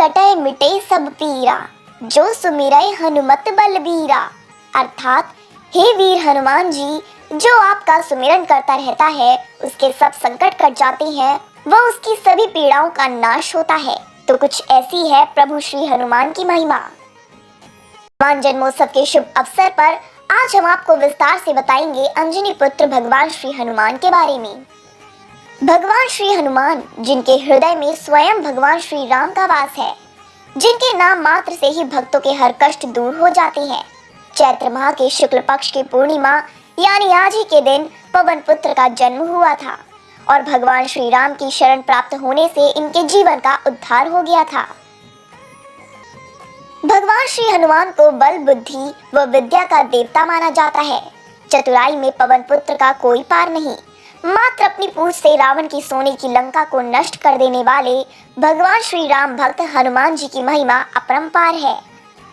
कटे मिटे सब पीरा, जो सुमिरै हनुमत बलबीरा। अर्थात हे वीर हनुमान जी, जो आपका सुमिरन करता रहता है उसके सब संकट कट जाते हैं, वह उसकी सभी पीड़ाओं का नाश होता है। तो कुछ ऐसी है प्रभु श्री हनुमान की महिमा। हनुमान जन्मोत्सव के शुभ अवसर पर आज हम आपको विस्तार से बताएंगे अंजनी पुत्र भगवान श्री हनुमान के बारे में। भगवान श्री हनुमान, जिनके हृदय में स्वयं भगवान श्री राम का वास है, जिनके नाम मात्र से ही भक्तों के हर कष्ट दूर हो जाते हैं। चैत्र माह के शुक्ल पक्ष की पूर्णिमा यानी आज ही के दिन पवन पुत्र का जन्म हुआ था और भगवान श्री राम की शरण प्राप्त होने से इनके जीवन का उद्धार हो गया था। भगवान श्री हनुमान को बल, बुद्धि व विद्या का देवता माना जाता है। चतुराई में पवन पुत्र का कोई पार नहीं। मात्र अपनी पूंछ से रावण की सोने की लंका को नष्ट कर देने वाले भगवान श्री राम भक्त हनुमान जी की महिमा अपरंपार है।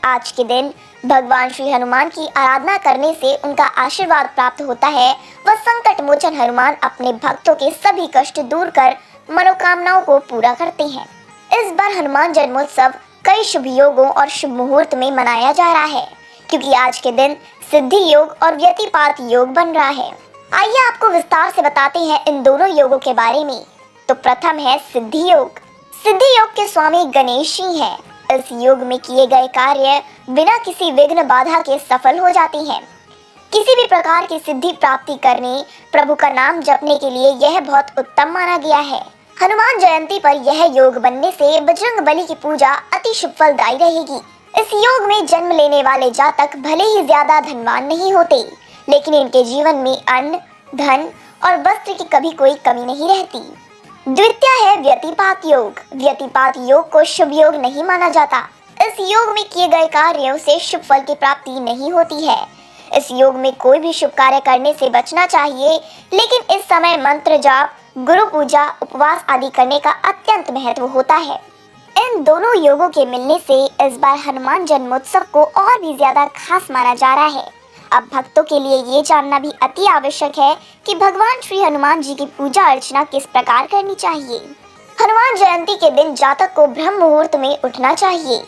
आज के दिन भगवान श्री हनुमान की आराधना करने से उनका आशीर्वाद प्राप्त होता है। वह संकट मोचन हनुमान अपने भक्तों के सभी कष्ट दूर कर मनोकामनाओं को पूरा करते हैं। इस बार हनुमान जन्मोत्सव कई शुभ योगों और शुभ मुहूर्त में मनाया जा रहा है, क्योंकि आज के दिन सिद्धि योग और व्यतिपात योग बन रहा है। आइए आपको विस्तार से बताते हैं इन दोनों योगों के बारे में। तो प्रथम है सिद्धि योग। सिद्धि योग के स्वामी गणेश जी हैं। इस योग में किए गए कार्य बिना किसी विघ्न बाधा के सफल हो जाते हैं। किसी भी प्रकार की सिद्धि प्राप्ति करने, प्रभु का नाम जपने के लिए यह बहुत उत्तम माना गया है। हनुमान जयंती पर यह योग बनने से बजरंग बली की पूजा अति शुभ फलदायी रहेगी। इस योग में जन्म लेने वाले जातक भले ही ज्यादा धनवान नहीं होते, लेकिन इनके जीवन में अन्न, धन और वस्त्र की कभी कोई कमी नहीं रहती। द्वितीय है व्यतिपात योग। व्यतिपात योग को शुभ योग नहीं माना जाता। इस योग में किए गए कार्यों से शुभ फल की प्राप्ति नहीं होती है। इस योग में कोई भी शुभ कार्य करने से बचना चाहिए, लेकिन इस समय मंत्र जाप, गुरु पूजा, उपवास आदि करने का अत्यंत महत्व होता है। इन दोनों योगों के मिलने से इस बार हनुमान जन्मोत्सव को और भी ज्यादा खास माना जा रहा है। अब भक्तों के लिए ये जानना भी अति आवश्यक है कि भगवान श्री हनुमान जी की पूजा अर्चना किस प्रकार करनी चाहिए। हनुमान जयंती के दिन जातक को ब्रह्म मुहूर्त में उठना चाहिए।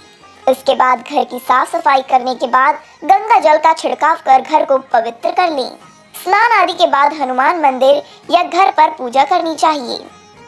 इसके बाद घर की साफ सफाई करने के बाद गंगा जल का छिड़काव कर घर को पवित्र कर लें। स्नान आदि के बाद हनुमान मंदिर या घर पर पूजा करनी चाहिए।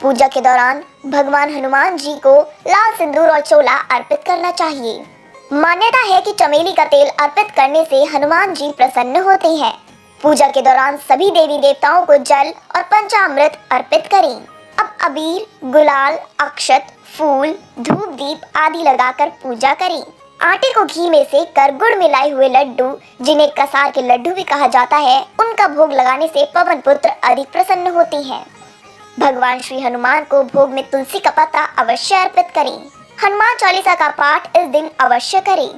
पूजा के दौरान भगवान हनुमान जी को लाल सिंदूर और चोला अर्पित करना चाहिए। मान्यता है कि चमेली का तेल अर्पित करने से हनुमान जी प्रसन्न होते हैं। पूजा के दौरान सभी देवी देवताओं को जल और पंचामृत अर्पित करें। अब अबीर, गुलाल, अक्षत, फूल, धूप दीप आदि लगाकर पूजा करें। आटे को घी में से कर गुड़ मिलाए हुए लड्डू, जिन्हें कसार के लड्डू भी कहा जाता है, उनका भोग लगाने से पवन पुत्र अधिक प्रसन्न होते हैं। भगवान श्री हनुमान को भोग में तुलसी का पत्ता अवश्य अर्पित करें। हनुमान चालीसा का पाठ इस दिन अवश्य करें।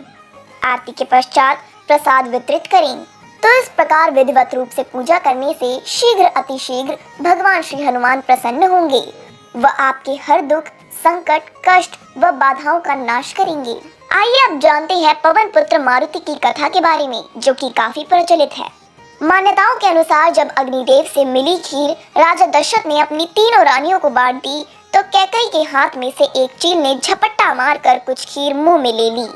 आरती के पश्चात प्रसाद वितरित करें। तो इस प्रकार विधिवत रूप से पूजा करने से शीघ्र अतिशीघ्र भगवान श्री हनुमान प्रसन्न होंगे। वह आपके हर दुख, संकट, कष्ट व बाधाओं का नाश करेंगे। आइए अब जानते हैं पवन पुत्र मारुति की कथा के बारे में, जो कि काफी प्रचलित है। मान्यताओं के अनुसार जब अग्निदेव से मिली खीर राजा दशरथ ने अपनी तीनों रानियों को बांट दी, तो कैकई के हाथ में से एक चील ने झपट्टा मारकर कुछ खीर मुंह में ले ली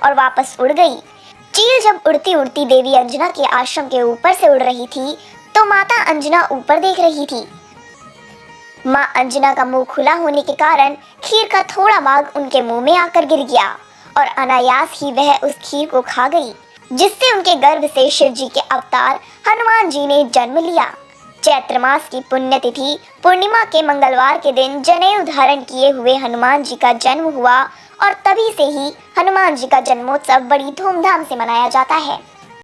और वापस उड़ गई। चील जब उड़ती उड़ती देवी अंजना के आश्रम के ऊपर से उड़ रही थी, तो माता अंजना ऊपर देख रही थी। माँ अंजना का मुंह खुला होने के कारण खीर का थोड़ा भाग उनके मुंह में आकर गिर गया और अनायास ही वह उस खीर को खा गई, जिससे उनके गर्भ से शिव जी के अवतार हनुमान जी ने जन्म लिया। चैत्र मास की पुण्यतिथि पूर्णिमा के मंगलवार के दिन जनेऊ धारण किए हुए हनुमान जी का जन्म हुआ और तभी से ही हनुमान जी का जन्मोत्सव बड़ी धूमधाम से मनाया जाता है।